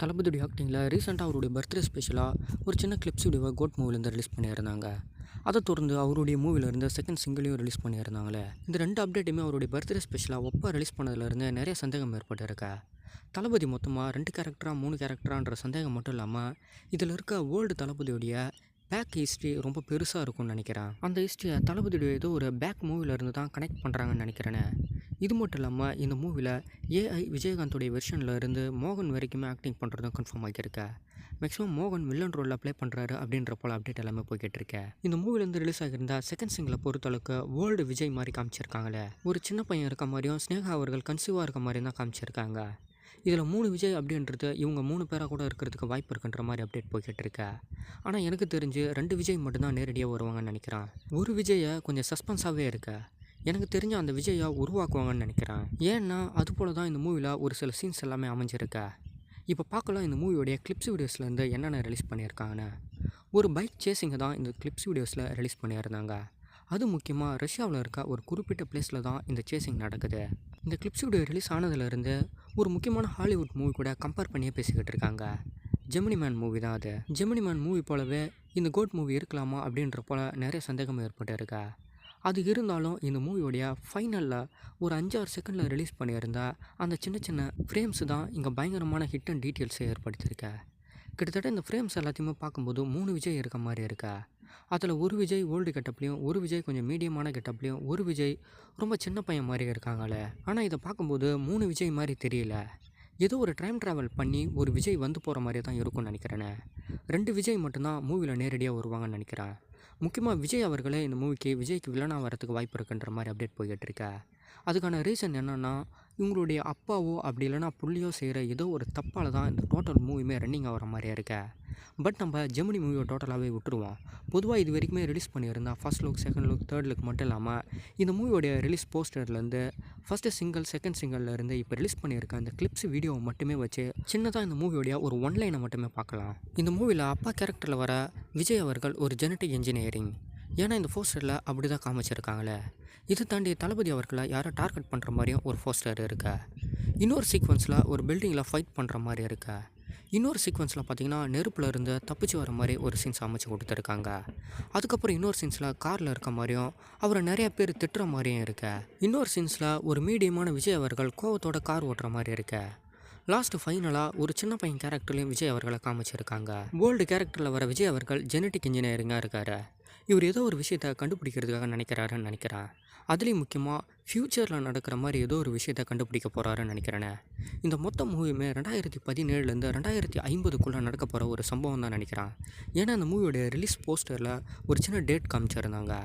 தளபதியுடைய ஆக்டிங்கில் ரீசெண்டாக அவருடைய பர்த்டே ஸ்பெஷலாக ஒரு சின்ன கிளிப்ஸ் வீடியோவை கோட் மூவிலேருந்து ரிலீஸ் பண்ணியிருந்தாங்க. அதை தொடர்ந்து அவருடைய மூவிலேருந்து செகண்ட் சிங்கிளையும் ரிலீஸ் பண்ணியிருந்தாங்களே. இந்த ரெண்டு அப்டேட்டுமே அவருடைய பர்த்டே ஸ்பெஷலாக ஒப்பா ரிலீஸ் பண்ணதுலேருந்து நிறைய சந்தேகம் ஏற்பட்டிருக்கா. தளபதி மொத்தமாக 2 கேரக்டரா 3 கேரக்டரான்ற சந்தேகம் மட்டும் இல்லாமல் இதில் இருக்க ஓல்டு தளபதியுடைய பேக் ஹிஸ்ட்ரி ரொம்ப பெருசாக இருக்கும்னு நினைக்கிறேன். அந்த ஹிஸ்ட்ரியை தளபதியுடைய ஏதோ ஒரு பேக் மூவிலேருந்து தான் கனெக்ட் பண்ணுறாங்கன்னு நினைக்கிறேனே. இது மட்டும் இல்லாமல் இந்த மூவியில் ஏஐ விஜயகாந்தோடைய வெர்ஷனில் இருந்து மோகன் வரைக்குமே ஆக்டிங் பண்ணுறதும் கன்ஃபார்ம் ஆகியிருக்கேன். மேக்ஸிமம் மோகன் வில்லன் ரோலில் ப்ளே பண்ணுறாரு அப்படின்ற போல் அப்டேட் எல்லாமே போய்கிட்டு இருக்கேன். இந்த மூவிலேருந்து ரிலீஸ் ஆகியிருந்தா செகண்ட் சிங்கில் பொறுத்தளவுக்கு ஓல்டு விஜய் மாதிரி காமிச்சிருக்காங்களே. ஒரு சின்ன பையன் இருக்க மாதிரியும் ஸ்னேகா அவர்கள் கன்சீவாக இருக்க மாதிரியும் தான் காமிச்சிருக்காங்க. இதில் 3 விஜய் அப்படின்றது இவங்க 3 பேராக கூட இருக்கிறதுக்கு வாய்ப்பு இருக்குன்ற மாதிரி அப்டேட் போய்கிட்டு இருக்கா. ஆனால் எனக்கு தெரிஞ்சு 2 விஜய் மட்டும்தான் நேரடியாக வருவாங்கன்னு நினைக்கிறேன். ஒரு விஜயை கொஞ்சம் சஸ்பென்ஸாகவே இருக்கா. எனக்கு தெரிஞ்ச அந்த விஜயை உருவாக்குவாங்கன்னு நினைக்கிறேன். ஏன்னா அதுபோல் தான் இந்த மூவியில் ஒரு சில சீன்ஸ் எல்லாமே அமைஞ்சிருக்கா. இப்போ பார்க்கலாம் இந்த மூவியோடைய கிளிப்ஸ் வீடியோஸ்லேருந்து என்னென்ன ரிலீஸ் பண்ணியிருக்காங்கன்னு. ஒரு பைக் சேசிங்கை தான் இந்த கிளிப்ஸ் வீடியோஸில் ரிலீஸ் பண்ணியிருந்தாங்க. அது முக்கியமாக ரஷ்யாவில் இருக்க ஒரு குறிப்பிட்ட பிளேஸில் தான் இந்த சேசிங் நடக்குது. இந்த கிளிப்ஸ் வீடியோ ரிலீஸ் ஆனதுலேருந்து ஒரு முக்கியமான ஹாலிவுட் மூவி கூட கம்பேர் பண்ணியே பேசிக்கிட்டு இருக்காங்க. ஜெமினி மேன் மூவி தான் அது. ஜெமினி மேன் மூவி போலவே இந்த கோட் மூவி இருக்கலாமா அப்படின்ற போல் நிறைய சந்தேகம் ஏற்பட்டு இருக்கா. அது இருந்தாலும் இந்த மூவியோடைய ஃபைனலில் ஒரு 5-6 செகண்டில் ரிலீஸ் பண்ணியிருந்தா அந்த சின்ன சின்ன ஃப்ரேம்ஸ் தான் இங்கே பயங்கரமான ஹிட் அண்ட் டீட்டெயில்ஸை ஏற்படுத்தியிருக்கா. கிட்டத்தட்ட இந்த ஃப்ரேம்ஸ் எல்லாத்தையுமே பார்க்கும்போது 3 விஜய் இருக்க மாதிரி இருக்கா. அதில் ஒரு விஜய் ஓல்டு கெட்டப்லேயும், ஒரு விஜய் கொஞ்சம் மீடியமான கெட்டப்லேயும், ஒரு விஜய் ரொம்ப சின்ன பையன் மாதிரி இருக்காங்களே. ஆனால் இதை பார்க்கும்போது 3 விஜய் மாதிரி தெரியல. ஏதோ ஒரு டைம் ட்ராவல் பண்ணி ஒரு விஜய் வந்து போகிற மாதிரி தான் இருக்கும்னு நினைக்கிறேனே. 2 விஜய் மட்டும்தான் மூவியில் நேரடியாக வருவாங்கன்னு நினைக்கிறேன். முக்கியமாக விஜய் அவர்களே இந்த மூவிக்கு விஜய்க்கு வில்லனாக வரதுக்கு வாய்ப்பு இருக்குன்ற மாதிரி அப்டேட் போய்கிட்டு இருக்கா. அதுக்கான ரீசன் என்னென்னா இவங்களுடைய அப்பாவோ அப்படி இல்லைனா புள்ளியோ செய்கிற ஏதோ ஒரு தப்பால் தான் இந்த டோட்டல் மூவியுமே ரன்னிங் ஆகிற மாதிரியே இருக்கா. பட் நம்ம ஜெமினி மூவியை டோட்டலாகவே விட்டுருவோம். பொதுவாக இது வரைக்குமே ரிலீஸ் பண்ணியிருந்தா first look, second look, third look மட்டும் இல்லாமல் இந்த மூவியோடைய ரிலீஸ் போஸ்டர்லேருந்து ஃபஸ்ட்டு சிங்கிள், செகண்ட் சிங்கிள்லேருந்து இப்போ ரிலீஸ் பண்ணியிருக்க இந்த கிளிப்ஸ் வீடியோவை மட்டுமே வச்சு சின்னதாக இந்த மூவியோடைய ஒரு ஒன்லைனை மட்டுமே பார்க்கலாம். இந்த மூவியில் அப்பா கேரக்டரில் வர விஜய் அவர்கள் ஒரு ஜெனட்டிக் இன்ஜினியரிங். ஏன்னா இந்த போஸ்டரில் அப்படி தான் காமிச்சிருக்காங்களே. இதை தாண்டி தளபதி அவர்களை யாரை டார்கெட் பண்ணுற மாதிரியும் ஒரு போஸ்டர் இருக்கா. இன்னொரு சீக்வன்ஸில் ஒரு பில்டிங்கில் ஃபைட் பண்ணுற மாதிரி இருக்கா. இன்னொரு சீக்வன்ஸில் பார்த்தீங்கன்னா நெருப்பில் இருந்து தப்பிச்சு வர மாதிரி ஒரு சீன்ஸ் அமைச்சு கொடுத்துருக்காங்க. அதுக்கப்புறம் இன்னொரு சீன்ஸில் காரில் இருக்க மாதிரியும் அவரை நிறைய பேர் திட்டுற மாதிரியும் இருக்க. இன்னொரு சீன்ஸில் ஒரு மீடியமான விஜய் அவர்கள் கோவத்தோட கார் ஓட்டுற மாதிரி இருக்க. லாஸ்ட்டு ஃபைனலாக ஒரு சின்ன பையன் கேரக்டர்லேயும் விஜய் அவர்களை காமிச்சிருக்காங்க. போல்டு கேரக்டரில் வர விஜய் அவர்கள் ஜெனட்டிக் இன்ஜினியரிங்காக இருக்கார். இவர் ஏதோ ஒரு விஷயத்தை கண்டுபிடிக்கிறதுக்காக நினைக்கிறாருன்னு நினைக்கிறேன். அதுலேயும் முக்கியமாக ஃப்யூச்சரில் நடக்கிற மாதிரி ஏதோ ஒரு விஷயத்தை கண்டுபிடிக்க போகிறாருன்னு நினைக்கிறேனே. இந்த மொத்த மூவியுமே 2017லேருந்து 2050க்குள்ளே நடக்க போகிற ஒரு சம்பவம் தான் நினைக்கிறேன். ஏன்னா அந்த மூவியோடைய ரிலீஸ் போஸ்டரில் ஒரு சின்ன டேட் காமிச்சிருந்தாங்க.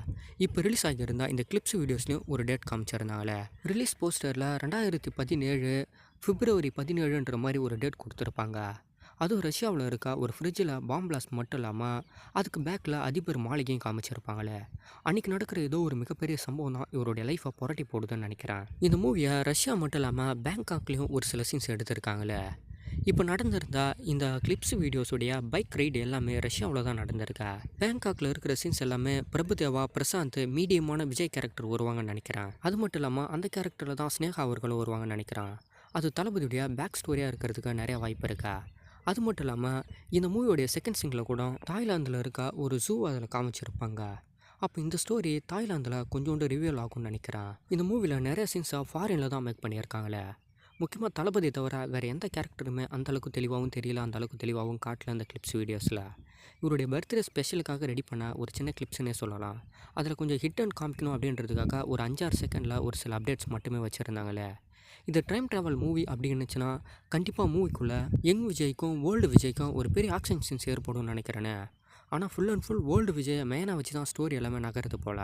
இப்போ ரிலீஸ் ஆகியிருந்தால் இந்த கிளிப்ஸ் வீடியோஸ்லேயும் ஒரு டேட் காமிச்சிருந்தாங்களே. ரிலீஸ் போஸ்டரில் 2017 பிப்ரவரி 17ன்ற மாதிரி ஒரு டேட் கொடுத்துருப்பாங்க. அதுவும் ரஷ்யாவில் இருக்க ஒரு ஃப்ரிட்ஜில் பாம் பிளாஸ்ட் மட்டும் இல்லாமல் அதுக்கு பேக்கில் அதிபர் மாளிகையும் காமிச்சிருப்பாங்களே. அன்றைக்கி நடக்கிற ஏதோ ஒரு மிகப்பெரிய சம்பவம் தான் இவருடைய லைஃப்பை புரட்டி போடுதுன்னு நினைக்கிறேன். இந்த மூவியை ரஷ்யா மட்டும் இல்லாமல் பேங்காக்லேயும் ஒரு சில சீன்ஸ் எடுத்திருக்காங்களே. இப்போ நடந்திருந்தா இந்த கிளிப்ஸ் வீடியோஸுடைய பைக் ரைடு எல்லாமே ரஷ்யாவில் தான் நடந்திருக்கா. பேங்காக்கில் இருக்கிற சீன்ஸ் எல்லாமே பிரபுதேவா, பிரசாந்த், மீடியமான விஜய் கேரக்டர் வருவாங்கன்னு நினைக்கிறேன். அது மட்டும் இல்லாமல் அந்த கேரக்டரில் தான் ஸ்னேகா அவர்களும் வருவாங்கன்னு நினைக்கிறேன். அது தளபதியுடைய பேக் ஸ்டோரியாக இருக்கிறதுக்கு நிறைய வாய்ப்பு இருக்கா. அது மட்டும் இல்லாமல் இந்த மூவியோடைய செகண்ட் சிங்கில் கூட தாய்லாந்தில் இருக்க ஒரு ஜூ அதில் காமிச்சிருப்பாங்க. அப்போ இந்த ஸ்டோரி தாய்லாந்தில் கொஞ்சோண்டு ரிவியூல் ஆகும்னு நினைக்கிறேன். இந்த மூவியில் நிறைய சீன்ஸாக ஃபாரினில் தான் மேக் பண்ணியிருக்காங்களே. முக்கியமாக தளபதி தவிர வேறு எந்த கேரக்டருமே அந்தளவுக்கு தெளிவாகவும் தெரியல, அந்தளவுக்கு தெளிவாகவும் காட்டல அந்த கிளிப்ஸ் வீடியோஸில். இவருடைய பர்த்டே ஸ்பெஷலுக்காக ரெடி பண்ண ஒரு சின்ன கிளிப்ஸ்னே சொல்லலாம். அதில் கொஞ்சம் ஹிட் அண்ட் காமிக்கணும் அப்படின்றதுக்காக ஒரு 5-6 செகண்டில் ஒரு சில அப்டேட்ஸ் மட்டுமே வச்சுருந்தாங்களே. இது டைம் ட்ராவல் மூவி அப்படின்னுச்சுன்னா கண்டிப்பாக மூவிக்குள்ளே யங் விஜய்க்கும் ஓல்டு விஜய்க்கும் ஒரு பெரிய ஆக்ஷன் சீன்ஸ் ஏற்படும்னு நினைக்கிறேனே. ஆனால் ஃபுல் அண்ட் ஃபுல் ஓல்டு விஜயை மெயினாக வச்சு தான் ஸ்டோரி எல்லாமே நகருது போல்.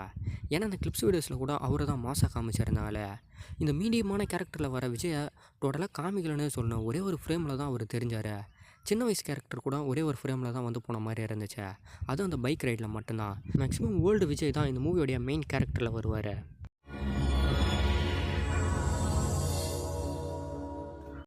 ஏன்னா அந்த கிளிப்ஸ் வீடியோஸில் கூட அவரை தான் மாசாக காமிச்சிருந்தால. இந்த மீடியமான கேரக்டரில் வர விஜயை டோட்டலாக காமிக்கலன்னு சொல்லணும். ஒரே ஒரு ஃப்ரேமில் தான் அவர் தெரிஞ்சார். சின்ன வயசு கேரக்டர் கூட ஒரே ஒரு ஃப்ரேமில் தான் வந்து போன மாதிரி இருந்துச்சு. அதுவும் அந்த பைக் ரைடில் மட்டும்தான். மேக்ஸிமம் ஓல்டு விஜய் தான் இந்த மூவியோடைய மெயின் கேரக்டரில் வருவார்.